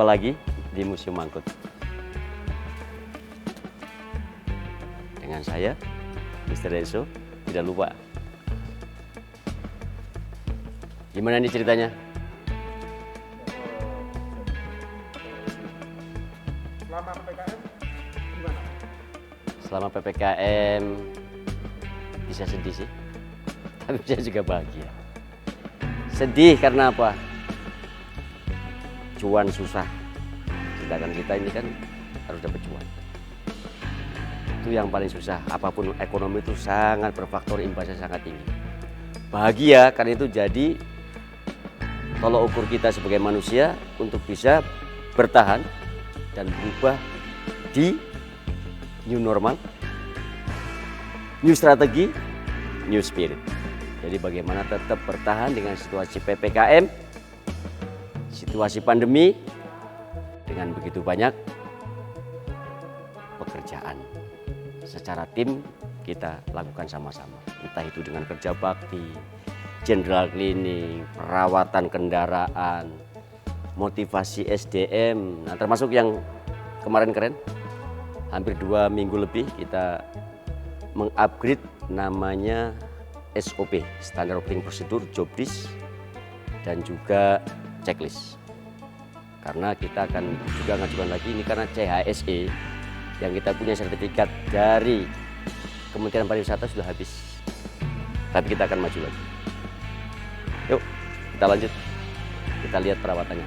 Jumpa lagi di Museum Mangkut. Dengan saya, Mr. Enzo. Tidak lupa. Gimana nih ceritanya? Selama PPKM gimana? Selama PPKM bisa sedih sih, tapi saya juga bahagia. Sedih karena apa? Cuan susah, sedangkan kita ini kan harus dapat cuan. Itu yang paling susah. Apapun ekonomi itu sangat berfaktor imbasnya sangat tinggi. Bahagia karena itu jadi tolok ukur kita sebagai manusia untuk bisa bertahan dan berubah di new normal, new strategi, new spirit. Jadi bagaimana tetap bertahan dengan situasi PPKM, situasi pandemi, dengan begitu banyak pekerjaan. Secara tim kita lakukan sama-sama. Entah itu dengan kerja bakti, general cleaning, perawatan kendaraan, motivasi SDM. Nah, termasuk yang kemarin keren, hampir 2 minggu lebih kita mengupgrade namanya SOP, Standard Operating Procedure, Job List, dan juga checklist. Karena kita akan juga ngajukan lagi ini karena CHSE yang kita punya sertifikat dari Kementerian Pariwisata sudah habis. Tapi kita akan maju lagi. Yuk, kita lanjut. Kita lihat perawatannya.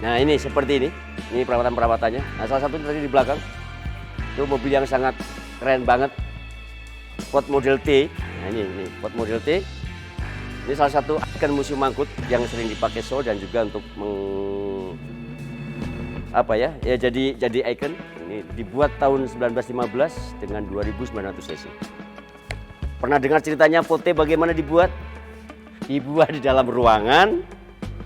Nah, ini seperti ini. Ini perawatan-perawatannya. Nah, salah satu tadi di belakang. Itu mobil yang sangat keren banget. Ford Model T. Nah, ini Ford Model T. Ini salah satu ikon Museum Mangkut yang sering dipakai show dan juga untuk jadi ikon. Ini dibuat tahun 1915 dengan 2.900 cc. Pernah dengar ceritanya Vote bagaimana dibuat? Dibuat di dalam ruangan,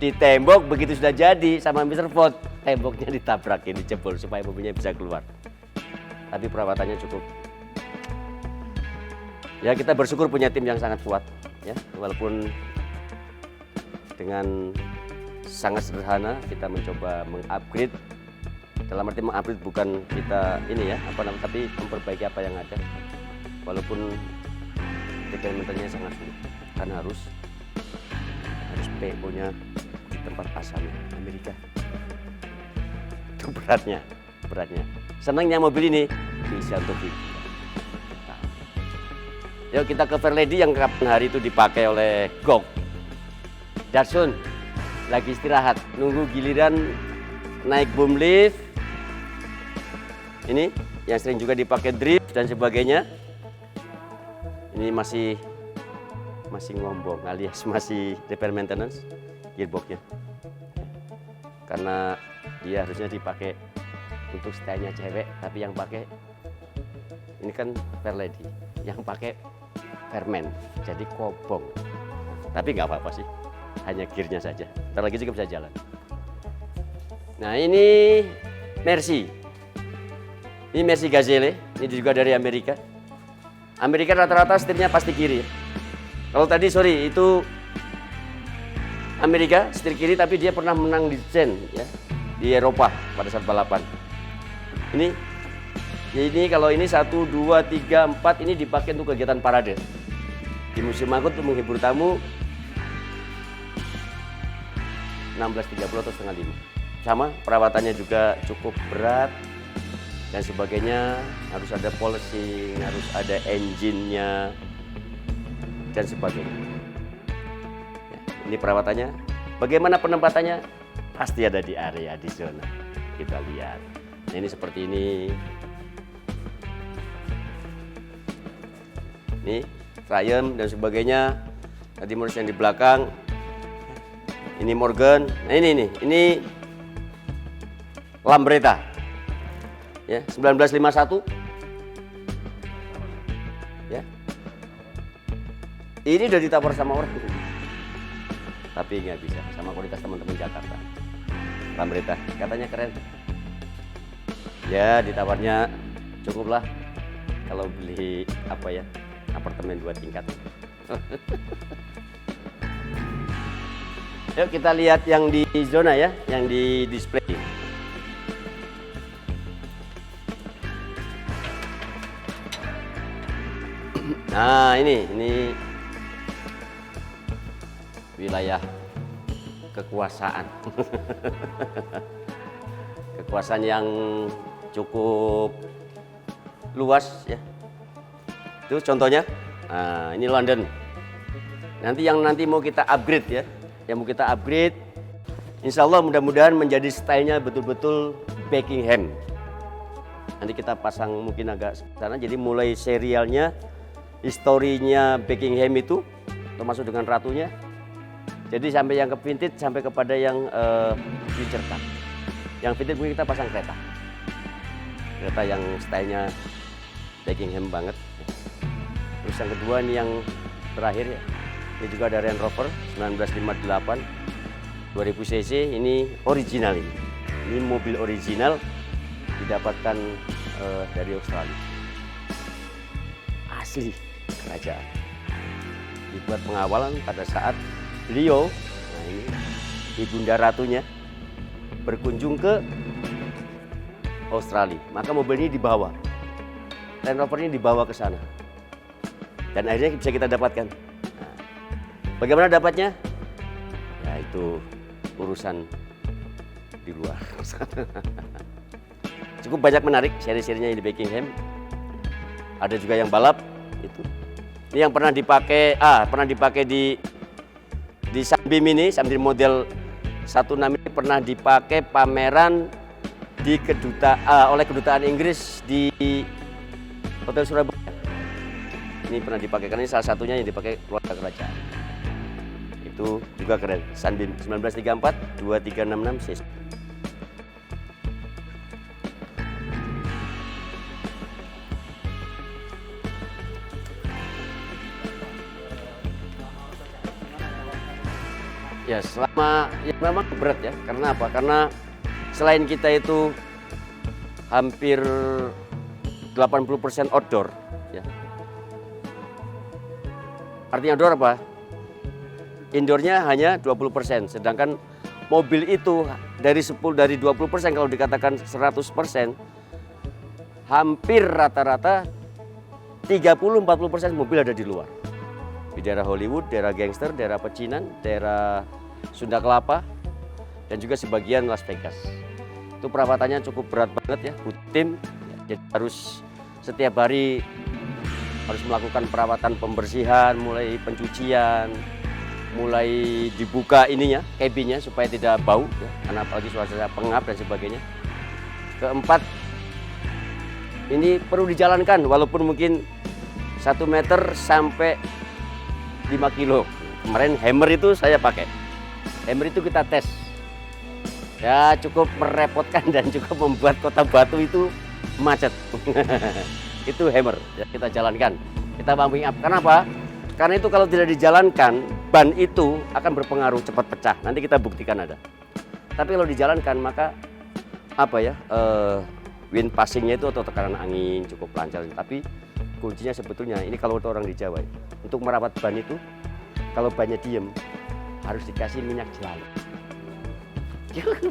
di tembok, begitu sudah jadi sama Mr. Ford, temboknya ditabrakin, dijebol supaya mobilnya bisa keluar. Tapi perawatannya cukup. Ya, kita bersyukur punya tim yang sangat kuat, ya. Walaupun dengan sangat sederhana kita mencoba mengupgrade. Dalam arti mengupgrade bukan kita ini ya, tapi memperbaiki apa yang ada. Walaupun developmentnya sangat sulit, karena harus PO-nya di tempat asalnya Amerika. Itu beratnya. Senangnya mobil ini bisa untuk Yuk kita ke Fairlady yang kapan hari itu dipakai oleh Gok. Datsun lagi istirahat, nunggu giliran naik boom lift. Ini yang sering juga dipakai drift dan sebagainya. Ini masih ngombong alias masih repair maintenance gearboxnya. Karena dia harusnya dipakai untuk stylenya cewek, tapi yang pakai ini kan Fairlady, yang pakai Fairman, jadi kobong. Tapi nggak apa-apa sih, hanya gearnya saja. Ntar lagi juga bisa jalan. Nah, ini Mercy. Ini Mercy Gazelle, ini juga dari Amerika. Amerika rata-rata setirnya pasti kiri. Kalau tadi itu Amerika setir kiri, tapi dia pernah menang di Zen ya, di Eropa pada saat balapan. Ini kalau ini 1, 2, 3, 4 ini dipakai untuk kegiatan parade. Di Museum Mangkut untuk menghibur tamu 16.30 atau setengah 5. Sama perawatannya juga cukup berat dan sebagainya, harus ada polishing, harus ada engine-nya dan sebagainya. Ya, ini perawatannya. Bagaimana penempatannya? Pasti ada di area di zona. Kita lihat. Nah, ini seperti ini. Ini Triumph dan sebagainya. Tadi modus yang di belakang. Ini Morgan. Nah, ini Lambretta. Ya, 1951. Ya. Ini udah ditawar sama orang. Tapi nggak bisa sama kualitas teman-teman Jakarta. Lambretta katanya keren. Ya, ditawarnya cukuplah kalau beli apartemen 2 tingkat. Yuk kita lihat yang di zona ya, yang di display. Nah ini wilayah kekuasaan. Kekuasaan yang cukup luas ya. Itu contohnya. Nah, ini London. Nanti mau kita upgrade ya. Yang mau kita upgrade, insya Allah mudah-mudahan menjadi stylenya betul-betul Buckingham. Nanti kita pasang mungkin agak sana. Jadi mulai serialnya, historinya Buckingham itu, termasuk dengan ratunya. Jadi sampai yang ke vintage, sampai kepada yang future car. Yang vintage mungkin kita pasang kereta. Kereta yang stylenya Buckingham banget. Terus yang kedua ini yang terakhir ya. Ini juga ada Range Rover 1958 2000 cc. Ini original ini. Ini mobil original didapatkan dari Australia. Asli kerajaan. Dibuat pengawalan pada saat beliau, nah ini ibunda ratunya berkunjung ke Australia. Maka mobil ini dibawa. Range Rover ini dibawa ke sana. Dan akhirnya bisa kita dapatkan. Bagaimana dapatnya? Ya itu urusan di luar. Cukup banyak menarik seri-serinya di Buckingham. Ada juga yang balap itu. Ini yang pernah dipakai di Sunbeam ini, Sunbeam model 16 ini pernah dipakai pameran di oleh kedutaan Inggris di Hotel Surabaya. Ini pernah dipakai karena ini salah satunya yang dipakai keluarga kerajaan. Itu juga keren. Sunbeam 1934 2366 cc. Ya selama ya memang berat ya. Karena apa? Karena selain kita itu hampir 80% outdoor ya. Artinya outdoor apa? Indoornya hanya 20%, sedangkan mobil itu dari 20% kalau dikatakan 100%, hampir rata-rata 30-40% mobil ada di luar. Di daerah Hollywood, daerah gangster, daerah pecinan, daerah Sunda Kelapa, dan juga sebagian Las Vegas. Itu perawatannya cukup berat banget ya, butuh tim. Jadi harus setiap hari harus melakukan perawatan pembersihan, mulai pencucian, mulai dibuka ininya, cabinnya supaya tidak bau ya, karena apalagi suasana pengap dan sebagainya. Keempat, ini perlu dijalankan walaupun mungkin 1 meter sampai 5 kilo. Kemarin hammer itu saya pakai. Hammer itu kita tes. Ya cukup merepotkan dan cukup membuat kota Batu itu macet. Itu hammer ya, kita jalankan. Kita pumping up. Kenapa? Karena itu kalau tidak dijalankan, ban itu akan berpengaruh cepat pecah. Nanti kita buktikan ada. Tapi kalau dijalankan maka wind passingnya itu atau tekanan angin cukup lancar. Tapi kuncinya sebetulnya ini kalau orang di Jawa untuk merawat ban itu, kalau bannya diem harus dikasih minyak jelantah.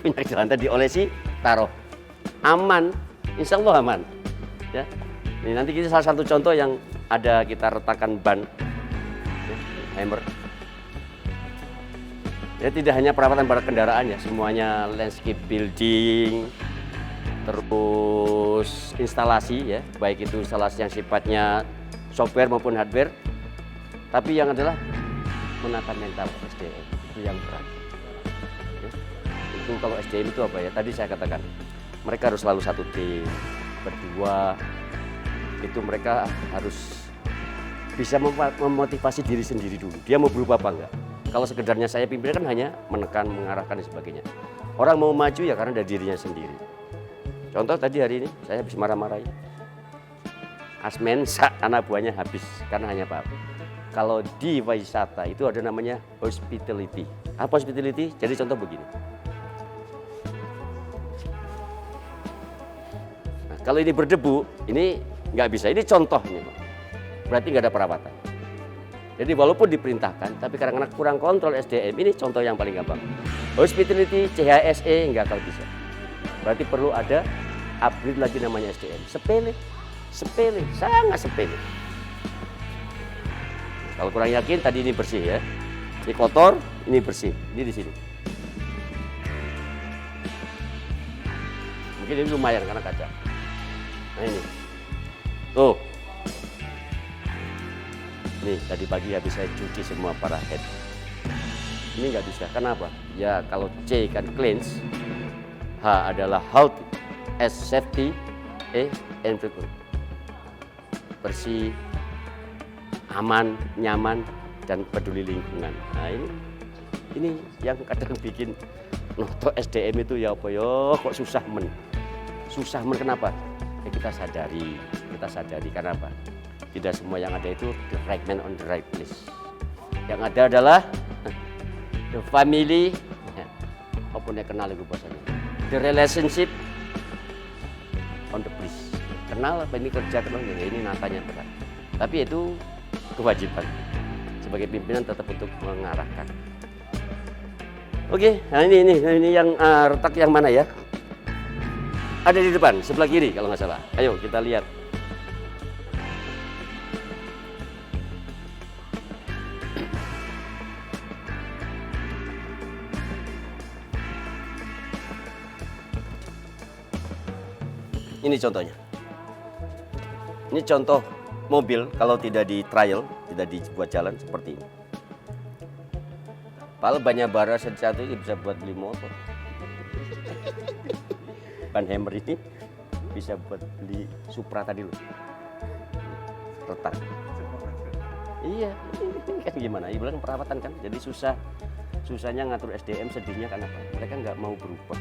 Minyak jelantah diolesi, taruh, aman, insya Allah aman. Ya, ini nanti kita salah satu contoh yang ada kita retakan ban. Hammer. Ya tidak hanya perawatan pada kendaraan ya, semuanya landscape building, terus instalasi ya, baik itu instalasi yang sifatnya software maupun hardware, tapi yang adalah menata mental SDM itu yang berat. Ya. Itu kalau SDM itu apa ya? Tadi saya katakan mereka harus selalu satu tim, berdua. Itu mereka harus bisa memotivasi diri sendiri dulu. Dia mau berubah apa enggak? Kalau sekedarnya saya pimpinan kan hanya menekan, mengarahkan dan sebagainya. Orang mau maju ya karena dari dirinya sendiri. Contoh tadi hari ini saya habis marah-marahin. Asmen anak buahnya habis karena hanya apa? Kalau di wisata itu ada namanya hospitality. Apa hospitality? Jadi contoh begini. Nah, kalau ini berdebu, ini nggak bisa. Ini contohnya, berarti nggak ada perawatan. Jadi walaupun diperintahkan, tapi kadang-kadang kurang kontrol SDM. Ini contoh yang paling gampang. Hospitality, CHSE nggak akan bisa. Berarti perlu ada upgrade lagi namanya SDM. Sepele, sangat sepele. Kalau kurang yakin, tadi ini bersih ya. Ini kotor, ini bersih. Ini di sini. Mungkin ini lumayan karena kaca. Nah ini. Tuh. Nih, tadi pagi habis saya cuci semua para head. Ini nggak bisa. Kenapa? Ya kalau C kan cleanse, H adalah health, S safety, E environment. Bersih, aman, nyaman, dan peduli lingkungan. Nah ini yang kadang bikin noto SDM itu ya apa ya kok susah kenapa? Ya kita sadari karena apa? Tidak semua yang ada itu the right man on the right place. Yang ada adalah the family, apa nih kenal itu bahasanya, the relationship on the place. Kenal apa ini kerja kenal ya ini natanya berat. Tapi itu kewajiban sebagai pimpinan tetap untuk mengarahkan. Oke, nah ini yang retak yang mana ya? Ada di depan, sebelah kiri kalau nggak salah. Ayo kita lihat. Ini contohnya. Ini contoh mobil kalau tidak di trial, tidak dibuat jalan seperti ini. Padahal banyak bara satu ini bisa buat beli motor. Ban hammer ini bisa buat beli Supra tadi loh. Retak. Iya, ini kan gimana? Ibu kan perawatan kan, jadi susahnya ngatur SDM, sedihnya kan apa? Mereka nggak mau berubah.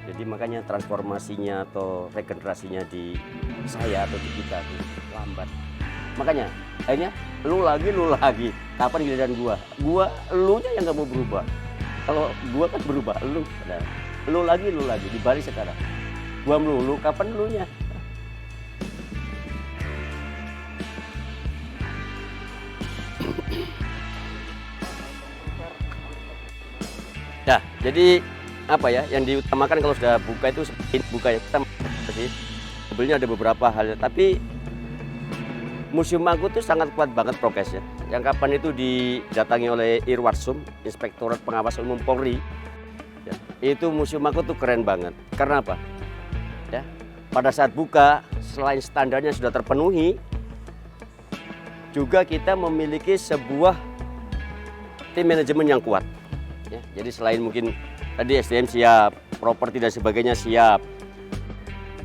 Jadi makanya transformasinya atau regenerasinya di saya atau di kita itu lambat. Makanya akhirnya lu lagi. Kapan giliran gua? Elunya yang nggak mau berubah. Kalau gua kan berubah, lu. Nah, lu lagi dibalik sekarang. Gua melulu, kapan elunya? Nah, jadi apa ya yang diutamakan kalau sudah buka itu buka ya kita sih sebenarnya ada beberapa hal tapi Museum Angkut itu sangat kuat banget prokesnya yang kapan itu didatangi oleh Irwarsum Inspektorat Pengawas Umum Polri ya, itu Museum Angkut itu keren banget karena apa ya pada saat buka selain standarnya sudah terpenuhi juga kita memiliki sebuah tim manajemen yang kuat ya, jadi selain mungkin tadi SDM siap, properti dan sebagainya siap,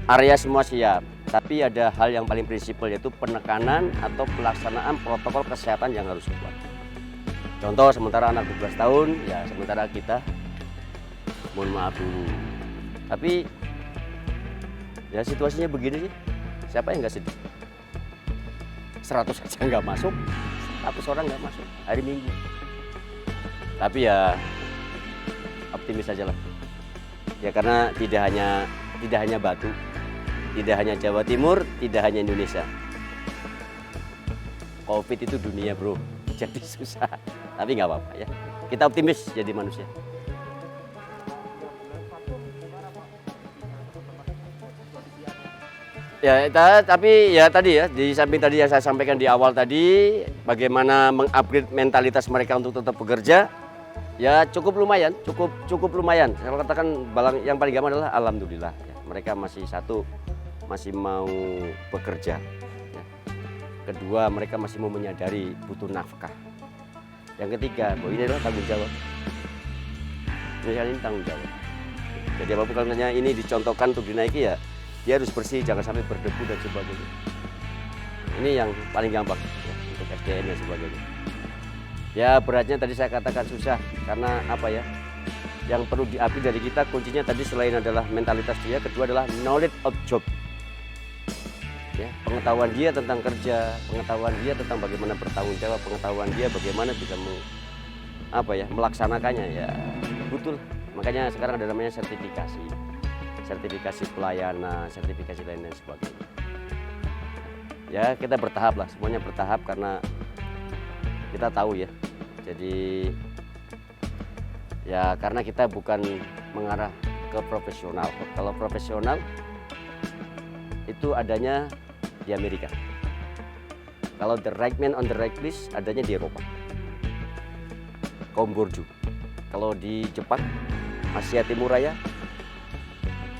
area semua siap. Tapi ada hal yang paling prinsipal yaitu penekanan atau pelaksanaan protokol kesehatan yang harus kuat. Contoh sementara anak 12 tahun, ya sementara kita mohon maaf dulu. Tapi ya situasinya begini sih, siapa yang nggak sedih? 100 aja nggak masuk, 100 orang nggak masuk hari Minggu. Tapi ya optimis saja lah ya karena tidak hanya Batu, tidak hanya Jawa Timur, tidak hanya Indonesia. COVID itu dunia bro, jadi susah tapi nggak apa-apa ya, kita optimis jadi manusia. Ya tapi ya tadi ya di samping tadi yang saya sampaikan di awal tadi bagaimana mengupgrade mentalitas mereka untuk tetap bekerja. Ya cukup lumayan. Saya katakan yang paling gampang adalah alhamdulillah ya, mereka masih mau bekerja. Ya. Kedua mereka masih mau menyadari butuh nafkah. Yang ketiga bahwa ini adalah tanggung jawab. Misalnya ini tanggung jawab. Jadi apapun kalau ini dicontohkan untuk dinaiki ya dia harus bersih, jangan sampai berdebu dan sebagainya. Ini yang paling gampang ya, untuk SDM dan sebagainya. Ya beratnya tadi saya katakan susah karena apa ya yang perlu diupgrade dari kita kuncinya tadi selain adalah mentalitas dia, kedua adalah knowledge of job ya, pengetahuan dia tentang kerja, pengetahuan dia tentang bagaimana bertanggung jawab, pengetahuan dia bagaimana bisa melaksanakannya ya betul. Makanya sekarang ada namanya sertifikasi pelayanan, sertifikasi lain dan sebagainya. Ya kita bertahap lah, semuanya bertahap karena kita tahu ya. Jadi ya karena kita bukan mengarah ke profesional. Kalau profesional itu adanya di Amerika. Kalau the right man on the right place adanya di Eropa. Kaum Borju. Kalau di Jepang, Asia Timur Raya,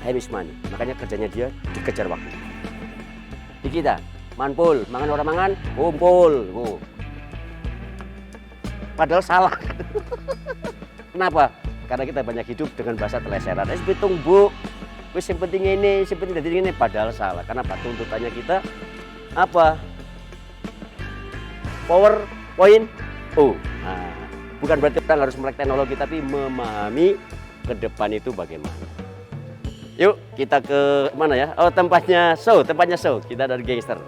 Hamish Money. Makanya kerjanya dia dikejar waktu. Di kita, manpul, mangan orang mangan, kumpul. Oh. Padahal salah. Kenapa? Karena kita banyak hidup dengan bahasa teleseran. Bitung bu, wis yang penting ini, yang penting dari ini. Padahal salah. Kenapa? Tuntutannya kita apa? PowerPoint. Oh, nah, bukan berarti kita harus melek teknologi, tapi memahami ke depan itu bagaimana. Yuk kita ke mana ya? Oh tempatnya show. Kita dari gangster.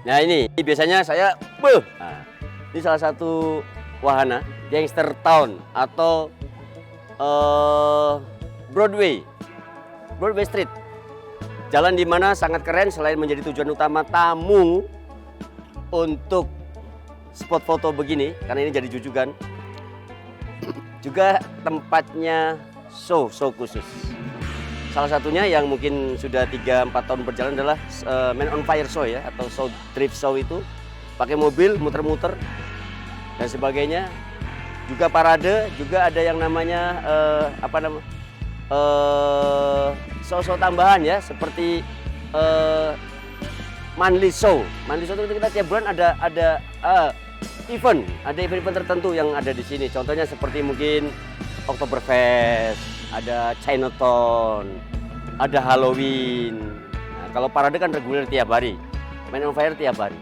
Nah ini biasanya saya, nah, ini salah satu wahana Gangster Town atau Broadway Street. Jalan di mana sangat keren selain menjadi tujuan utama tamu untuk spot foto begini, karena ini jadi jujukan. Juga tempatnya show khusus. Salah satunya yang mungkin sudah 3-4 tahun berjalan adalah Man on Fire Show ya, atau show drift show itu. Pakai mobil muter-muter dan sebagainya. Juga parade, juga ada yang namanya show tambahan ya, seperti monthly show. Monthly show itu kita tiap bulan ada event tertentu yang ada di sini. Contohnya seperti mungkin Oktoberfest, ada Chinatown, ada Halloween. Nah, kalau parade kan reguler tiap hari, Man on Fire tiap hari.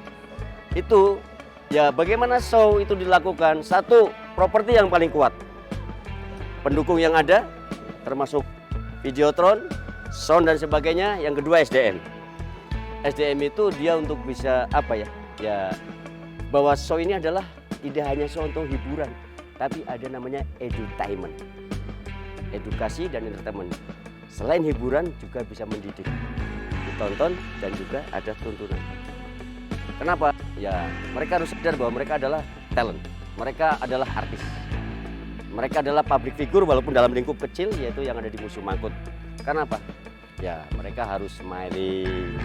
Itu ya bagaimana show itu dilakukan? Satu, properti yang paling kuat, pendukung yang ada, termasuk videotron, sound dan sebagainya. Yang kedua SDM. SDM itu dia untuk bisa apa ya? Ya bahwa show ini adalah tidak hanya show untuk hiburan, tapi ada namanya edutainment, edukasi dan entertainment. Selain hiburan juga bisa mendidik, ditonton dan juga ada tuntunan. Kenapa? Ya mereka harus sadar bahwa mereka adalah talent, mereka adalah artis, mereka adalah public figure walaupun dalam lingkup kecil, yaitu yang ada di Museum Angkut. Kenapa? Ya mereka harus smiling,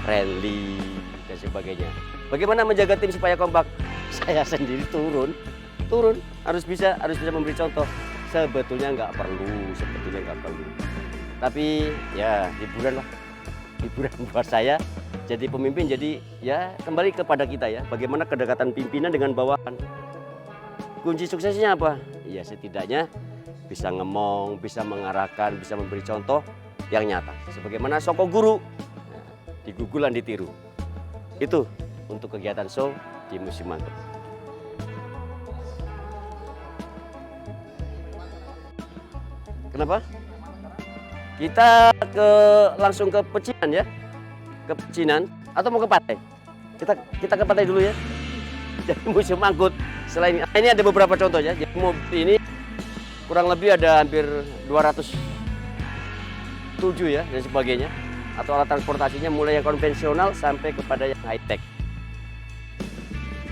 friendly dan sebagainya. Bagaimana menjaga tim supaya kompak? Saya sendiri turun harus bisa memberi contoh. Sebetulnya nggak perlu. Tapi ya hiburan lah, hiburan buat saya. Jadi pemimpin, jadi ya kembali kepada kita ya. Bagaimana kedekatan pimpinan dengan bawahan? Kunci suksesnya apa? Ya setidaknya bisa ngemong, bisa mengarahkan, bisa memberi contoh yang nyata. Sebagaimana Soko Guru, digugulan ditiru. Itu untuk kegiatan show di Museum Angkut. Kenapa? Kita langsung ke Pecinan ya, ke Pecinan atau mau ke pantai? Kita ke pantai dulu ya. Jadi Museum Angkut. Selain ini ada beberapa contoh ya. Jadi mobil ini kurang lebih ada hampir 207 ya dan sebagainya. Atau alat transportasinya mulai yang konvensional sampai kepada yang high tech.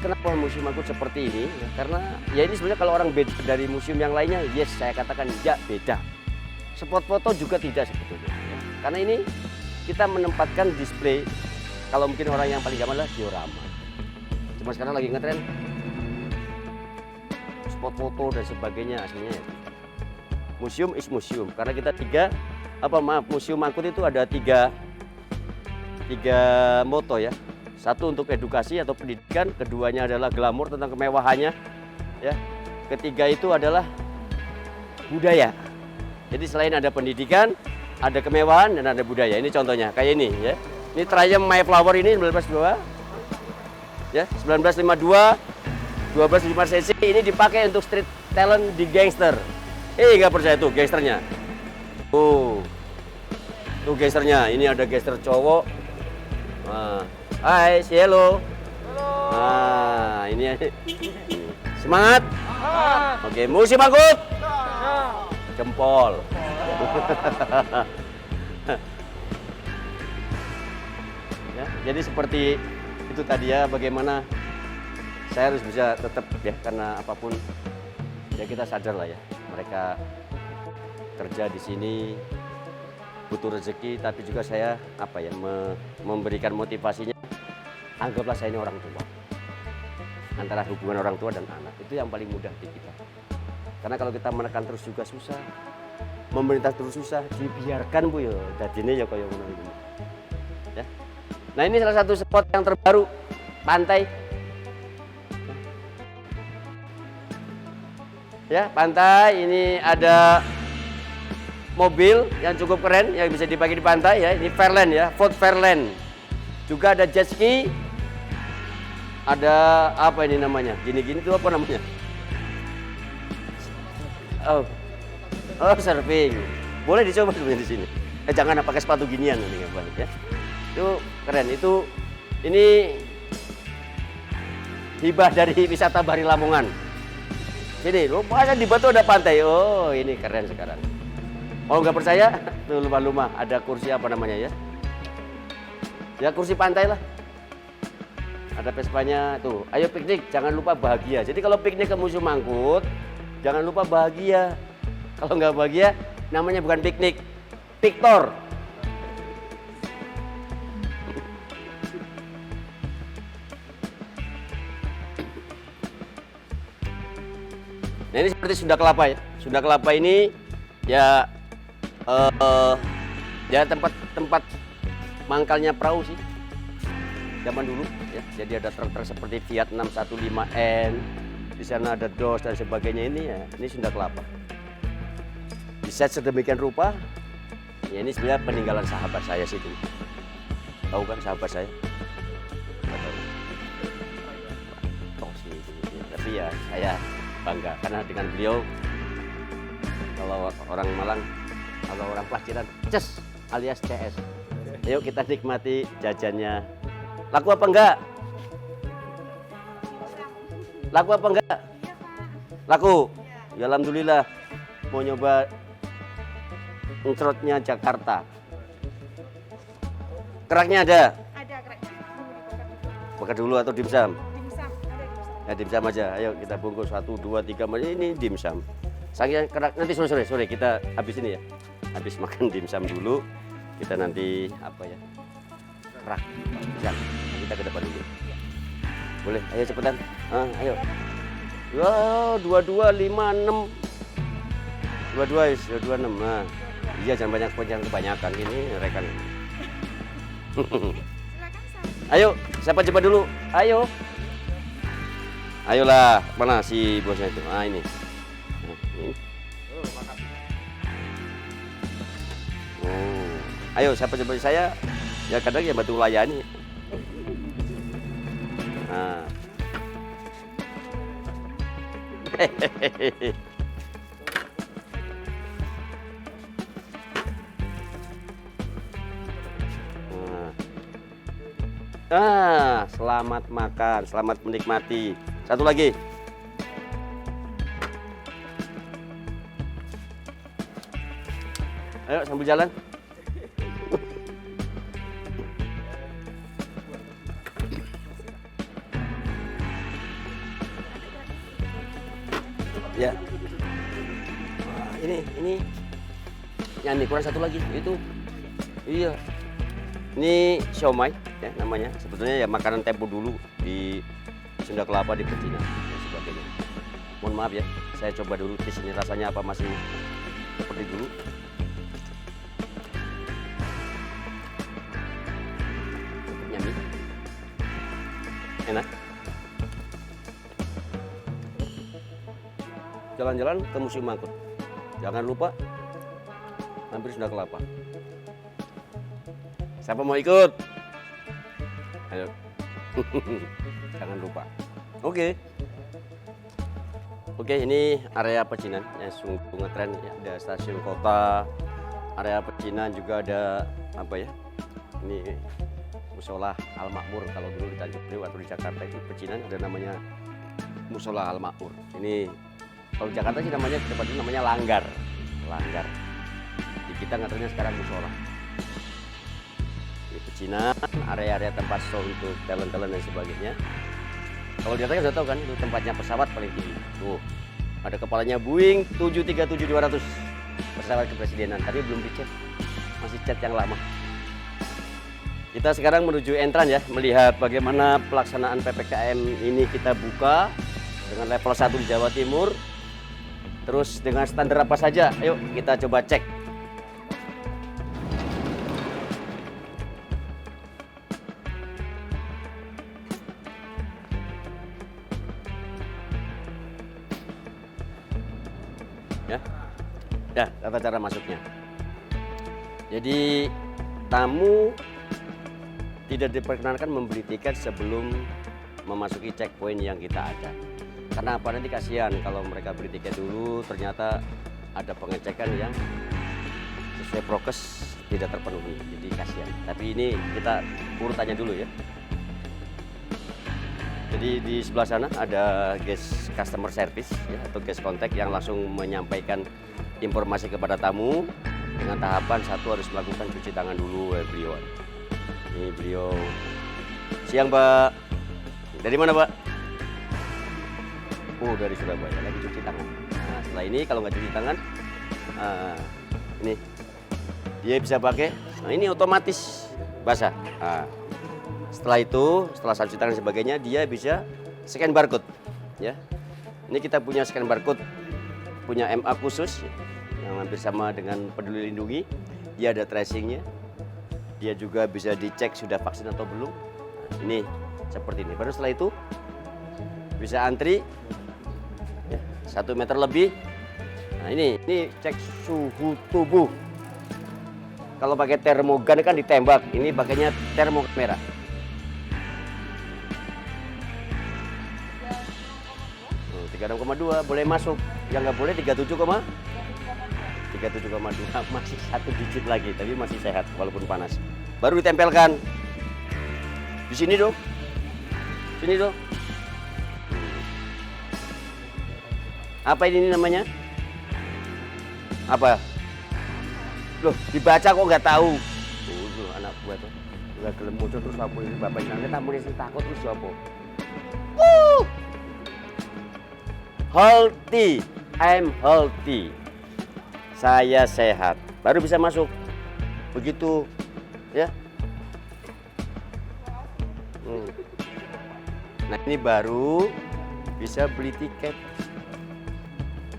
Kenapa Museum Angkut seperti ini? Ya, karena ya ini sebenarnya kalau orang beda dari museum yang lainnya, yes saya katakan ya beda. Spot foto juga tidak sebetulnya. Ya. Karena ini kita menempatkan display, kalau mungkin orang yang paling gampang adalah diorama. Cuma sekarang lagi ngetren spot foto dan sebagainya aslinya ya. Museum is museum. Karena kita Museum Angkut itu ada tiga moto ya. Satu untuk edukasi atau pendidikan, keduanya adalah glamor tentang kemewahannya, ya. Ketiga itu adalah budaya. Jadi selain ada pendidikan, ada kemewahan dan ada budaya. Ini contohnya kayak ini ya. Ini Triumph Mayflower ini 1952, ya 1952, 1275 cc ini dipakai untuk street talent di gangster. Nggak percaya tuh gangsternya. Tuh gangsternya. Ini ada gangster cowok. Nah. Hai, si hello. Nah, ini semangat. Oke, Museum Angkut. Jempol. Ya, jadi seperti itu tadi ya, bagaimana saya harus bisa tetap ya, karena apapun ya kita sadar lah ya, mereka kerja di sini butuh rezeki, tapi juga saya apa ya, memberikan motivasinya, anggaplah saya ini orang tua. Antara hubungan orang tua dan anak itu yang paling mudah di kita. Karena kalau kita menekan terus juga susah, memerintah terus susah, dibiarkan Bu ya, jadinya ya kayak ngono iki. Ya. Nah, ini salah satu spot yang terbaru, pantai. Ya, pantai ini ada mobil yang cukup keren yang bisa dipakai di pantai ya. Ini Fairland ya, Ford Fairland. Juga ada jet ski. Ada apa ini namanya? Gini-gini itu apa namanya? Oh, surfing. Boleh dicoba sebenarnya di sini. Jangan pakai sepatu ginian nanti nggak balik ya. Itu keren. Itu ini hibah dari wisata Bahari Lamongan. Sini, masa di Batu ada pantai. Oh, ini keren sekarang. Kalau nggak percaya, tuh lumah-lumah ada kursi apa namanya ya? Ya kursi pantai lah. Ada Vespanya tuh. Ayo piknik, jangan lupa bahagia. Jadi kalau piknik ke Museum Angkut, jangan lupa bahagia. Kalau nggak bahagia, namanya bukan piknik, piktor. Nah ini seperti Sunda Kelapa ya. Sunda Kelapa ini ya ya tempat mangkalnya perahu sih. Zaman dulu ya. Jadi ada truk-truk seperti Fiat 615N. Di sana ada DOS dan sebagainya ini ya. Ini Sunda Kelapa. Diset sedemikian rupa. Ya ini sebenarnya peninggalan sahabat saya sih itu. Tahu kan sahabat saya? Tahu sih itu. Tapi ya saya bangga karena dengan beliau, kalau orang Malang, kalau orang Pelaciran, ces alias CS. Ayo kita nikmati jajannya. Laku apa enggak? Laku apa enggak? Laku. Ya alhamdulillah. Mau nyoba ngecrotnya Jakarta. Keraknya ada? Ada keraknya. Bakar dulu atau dimsum? Dimsum, ada dimsum. Ya dimsum aja. Ayo kita bungkus 1, 2, 3. Ini dimsum. Saya kerak nanti sore kita habis ini ya. Habis makan dimsum dulu. Kita nanti apa ya? Kerak. Ya, kita ke depan dulu. Boleh? Ayo cepetan. Ayo. Wow, 22, 5, 6. 22 is 26. Nah. Iya jangan kebanyakan ini rekan. Silakan Sam. Ayo, siapa coba dulu? Ayo. Ayolah, mana si bosnya itu? Ah ini. Nah, ini. Oh. Ayo siapa coba saya? Ya kadang ya bantu layani. Nah. Hehehe. Selamat makan, selamat menikmati. Satu lagi. Ayo sambil jalan. Ya. Ini. Ya nih kurang satu lagi. Itu. Iya. Ini siomay ya namanya. Sebetulnya ya makanan tempo dulu di Sunda Kelapa di Pecinan dan sebagainya. Mohon maaf ya, saya coba dulu di sini rasanya apa masih seperti dulu. Nyami. Enak. Jalan-jalan ke Museum Angkut. Jangan lupa hampir Sunda Kelapa. Siapa mau ikut? Ayo. Jangan lupa. Oke, ini area Pecinan yang sungguh ngetren ya. Ada stasiun kota, area Pecinan juga ada apa ya? Ini Musola Al Makmur. Kalau dulu di Tanjung Priok atau di Jakarta itu Pecinan ada namanya Musola Al Makmur. Ini kalau di Jakarta sih namanya tepatnya namanya Langgar. Langgar. Di kita ngetrennya sekarang Musola. pecinan, area-area tempat show untuk talent-talent dan sebagainya. Kalau di atas kan sudah tahu kan, itu tempatnya pesawat paling tinggi. Tuh, ada kepalanya Boeing 737-200, pesawat kepresidenan, tapi belum dicek, masih cat yang lama. Kita sekarang menuju entran ya, melihat bagaimana pelaksanaan PPKM ini kita buka dengan level 1 di Jawa Timur. Terus dengan standar apa saja? Ayo kita coba cek. Ya, tata cara masuknya. Jadi tamu tidak diperkenankan membeli tiket sebelum memasuki checkpoint yang kita ada. Karena apa, nanti kasihan kalau mereka beli tiket dulu ternyata ada pengecekan yang sesuai prokes tidak terpenuhi. Jadi kasihan. Tapi ini kita urutannya dulu ya. Jadi di sebelah sana ada guest customer service ya, atau guest contact yang langsung menyampaikan informasi kepada tamu dengan tahapan satu harus melakukan cuci tangan dulu beliau. Ini beliau. Siang Pak. Dari mana Pak? Oh dari Surabaya, lagi cuci tangan. Nah setelah ini kalau nggak cuci tangan, ini dia bisa pakai. Nah ini otomatis basah. Nah, setelah itu, setelah cuci tangan dan sebagainya, dia bisa scan barcode. Ya, ini kita punya scan barcode, punya MA khusus yang hampir sama dengan Peduli Lindungi. Dia ada tracingnya. Dia juga bisa dicek sudah vaksin atau belum. Nah, ini seperti ini. Baru setelah itu bisa antri ya, 1 meter lebih. Nah ini cek suhu tubuh. Kalau pakai termogan kan ditembak, ini pakainya termokamera. Oh, 36,2 boleh masuk, yang nggak boleh 37,2 masih 1 digit lagi, tapi masih sehat walaupun panas. Baru ditempelkan di sini dong, sini dong. Apa ini namanya? Apa? Loh, dibaca kok nggak tahu? Tuh, anak gua tuh udah gelem muncul terus apa ini bapak nangis tamu sing takut terus apa? Healthy, I'm healthy. Saya sehat. Baru bisa masuk. Begitu, ya. Nah ini baru bisa beli tiket.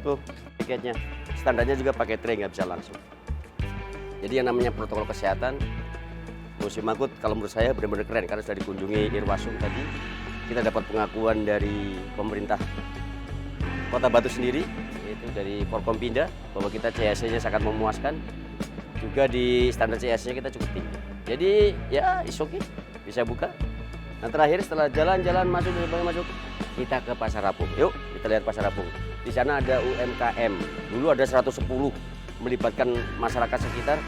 Tuh tiketnya. Standarnya juga pakai tray, nggak bisa langsung. Jadi yang namanya protokol kesehatan Museum Angkut kalau menurut saya benar-benar keren karena sudah dikunjungi Irwasum tadi. Kita dapat pengakuan dari pemerintah Kota Batu sendiri, yaitu dari Forkompinda, bahwa kita CSC-nya sangat memuaskan. Juga di standar CSC-nya kita cukup tinggi. Jadi ya is okay, bisa buka. Nah terakhir setelah jalan-jalan masuk kita ke Pasar Apung. Yuk kita lihat Pasar Apung. Di sana ada UMKM. Dulu ada 110 melibatkan masyarakat sekitar.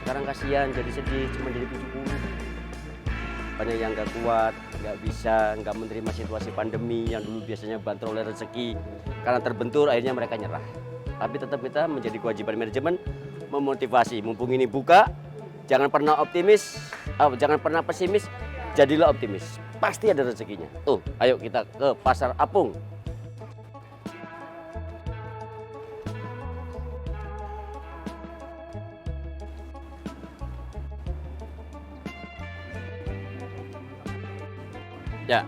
Sekarang kasihan, jadi sedih, cuma jadi 70. Banyak yang nggak kuat, nggak bisa, nggak menerima situasi pandemi yang dulu biasanya bantu oleh rezeki. Karena terbentur, akhirnya mereka nyerah. Tapi tetap kita menjadi kewajiban manajemen memotivasi. Mumpung ini buka, jangan pernah optimis, jangan pernah pesimis, jadilah optimis. Pasti ada rezekinya. Tuh, ayo kita ke Pasar Apung. Ya.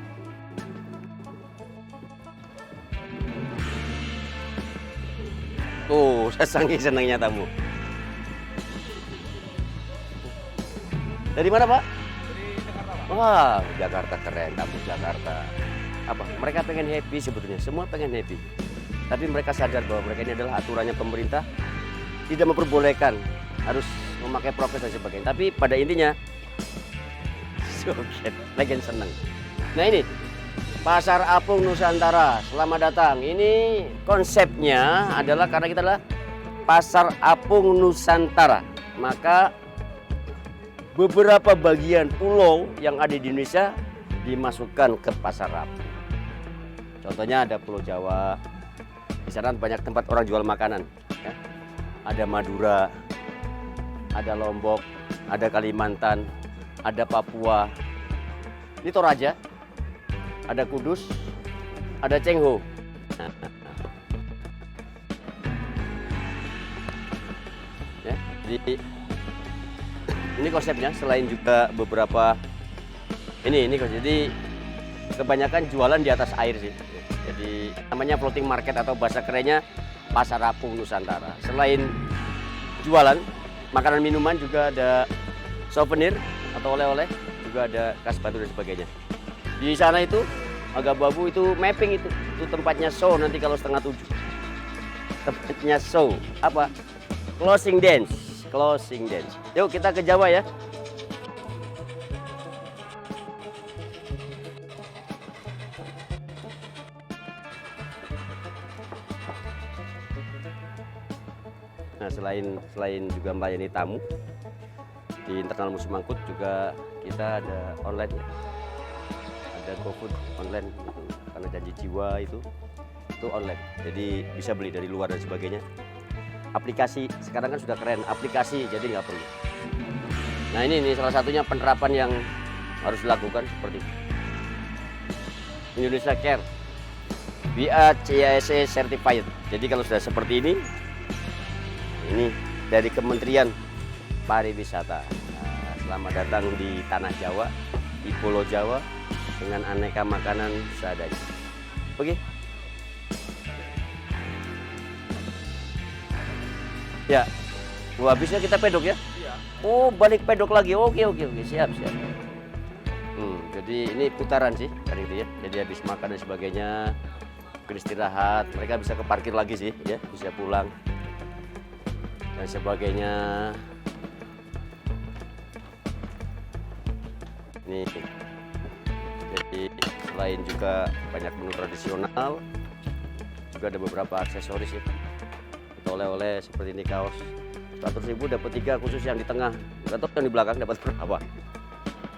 Tuh, saking senangnya tamu. Dari mana, Pak? Dari Jakarta, Pak. Wah, Jakarta keren, tamu Jakarta. Apa? Mereka pengen happy sebetulnya, semua pengen happy. Tapi mereka sadar bahwa mereka ini adalah aturannya pemerintah, tidak memperbolehkan harus memakai prokes dan sebagainya. Tapi pada intinya, joget, lagi seneng. Nah ini Pasar Apung Nusantara, selamat datang. Ini konsepnya adalah karena kita adalah Pasar Apung Nusantara, maka beberapa bagian pulau yang ada di Indonesia dimasukkan ke Pasar Apung. Contohnya ada Pulau Jawa, di sana banyak tempat orang jual makanan. Ya. Ada Madura, ada Lombok, ada Kalimantan, ada Papua, ini Toraja, ada Kudus, ada Cengho. Ya, jadi ini konsepnya. Selain juga beberapa ini konsep. Jadi kebanyakan jualan di atas air sih. Jadi namanya floating market atau bahasa kerennya pasar apung Nusantara. Selain jualan makanan minuman juga ada souvenir atau oleh-oleh, juga ada khas Batu dan sebagainya. Di sana itu Magababu itu mapping itu tempatnya show nanti kalau 6:30. Tempatnya show apa? Closing dance. Yuk kita ke Jawa ya. Nah, selain juga melayani tamu di internal Museum Angkut, juga kita ada online ya. Ada GoFood online gitu. Karena janji jiwa itu online. Jadi bisa beli dari luar dan sebagainya. Aplikasi sekarang kan sudah keren, aplikasi jadi nggak perlu. Nah ini salah satunya penerapan yang harus dilakukan seperti Indonesia Care BA-CISA certified. Jadi kalau sudah seperti ini dari Kementerian Pariwisata. Nah, selamat datang di Tanah Jawa, di Pulau Jawa dengan aneka makanan seadanya. Oke. Ya, habisnya kita pedok ya? Iya. Oh, balik pedok lagi. Oke, siap. Jadi ini putaran sih hari itu ya. Jadi habis makan dan sebagainya, beristirahat, mereka bisa ke parkir lagi sih ya, bisa pulang dan sebagainya. Ini jadi selain juga banyak menu tradisional, juga ada beberapa aksesoris ya. Oleh-oleh seperti ini, kaos 100.000 dapat 3 khusus yang di tengah. Nggak tahu yang di belakang dapat berapa.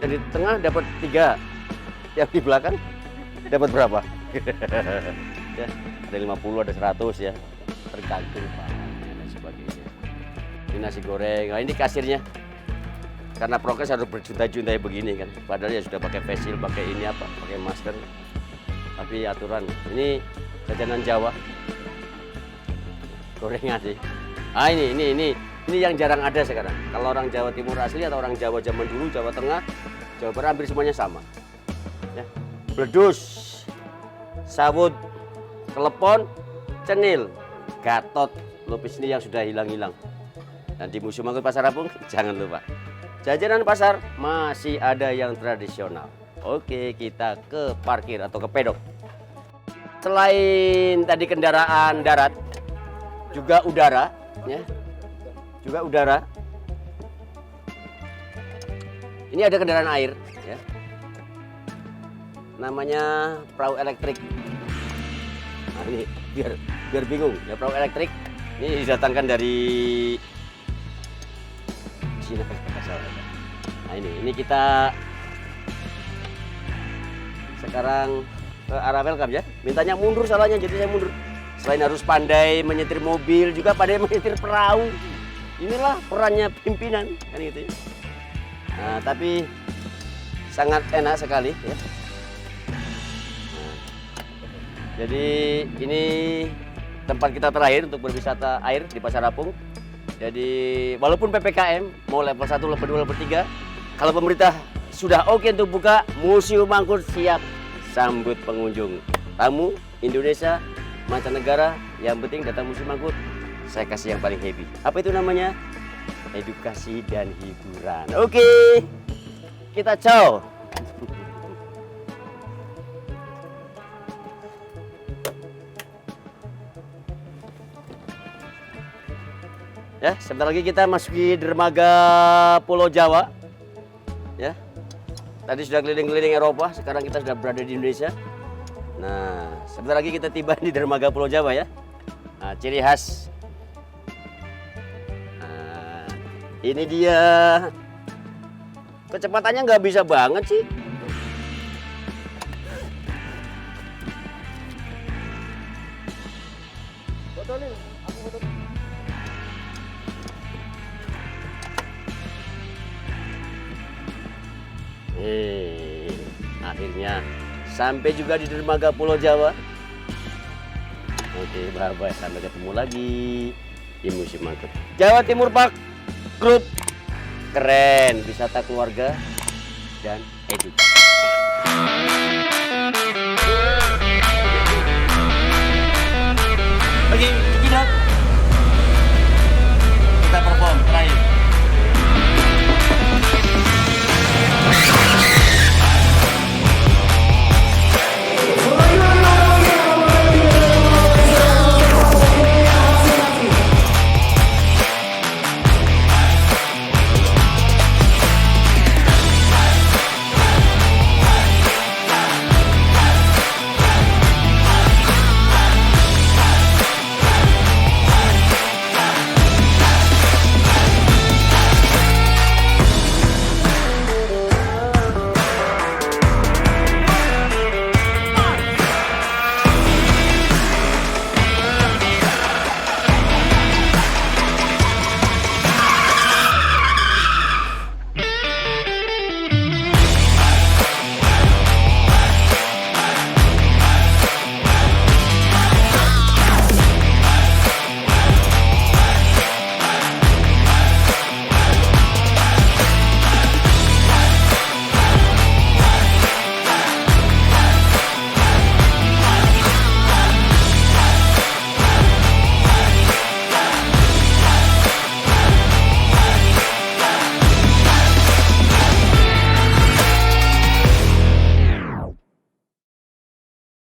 Yang di tengah dapat 3, yang di belakang dapat berapa. Ya, ada 50, ada 100 ya, tergantung bahannya dan sebagainya. Ini nasi goreng. Nah, ini kasirnya. Karena prokes harus berjunta-junta begini kan. Padahal ya sudah pakai face shield, pakai ini apa, pakai masker. Tapi aturan. Ini jajanan Jawa. Gorengan sih. Ah ini yang jarang ada sekarang. Kalau orang Jawa Timur asli atau orang Jawa zaman dulu, Jawa Tengah, Jawa Barat hampir semuanya sama. Ya. Bledus, sawut, kelepon, cenil, gatot, lupis ini yang sudah hilang-hilang. Dan di Museum Angkut Pasar Apung jangan lupa. Jajanan pasar masih ada yang tradisional. Oke, kita ke parkir atau ke pedok. Selain tadi kendaraan darat, juga udara, ya, juga udara. Ini ada kendaraan air, ya, namanya perahu elektrik. Nah, ini biar bingung, ya, perahu elektrik. Ini didatangkan dari Cina. Nah ini kita sekarang ke arah welcome ya. Mintanya mundur salahnya, jadi saya mundur. Selain harus pandai menyetir mobil, juga pandai menyetir perahu. Inilah perannya pimpinan, kan gitu ya. Nah, tapi sangat enak sekali ya. Nah, jadi ini tempat kita terakhir untuk berwisata air di Pasar Apung. Jadi walaupun PPKM mau level 1, level 2, level 3, kalau pemerintah sudah oke untuk buka, Museum Angkut siap sambut pengunjung. Tamu Indonesia, mancanegara, yang penting datang Museum Angkut, saya kasih yang paling happy. Apa itu namanya? Edukasi dan hiburan. Oke, kita ciao. Ya, sebentar lagi kita masuki dermaga Pulau Jawa. Ya, tadi sudah keliling-keliling Eropa, sekarang kita sudah berada di Indonesia. Nah, sebentar lagi kita tiba di dermaga Pulau Jawa ya. Nah, ciri khas. Nah, ini dia. Kecepatannya nggak bisa banget sih. Foto nih, aku foto. Akhirnya sampai juga di dermaga Pulau Jawa. Oke, bye-bye. Sampai ketemu lagi di musim angkut. Jawa Timur Park Group. Keren, wisata keluarga dan edukasi.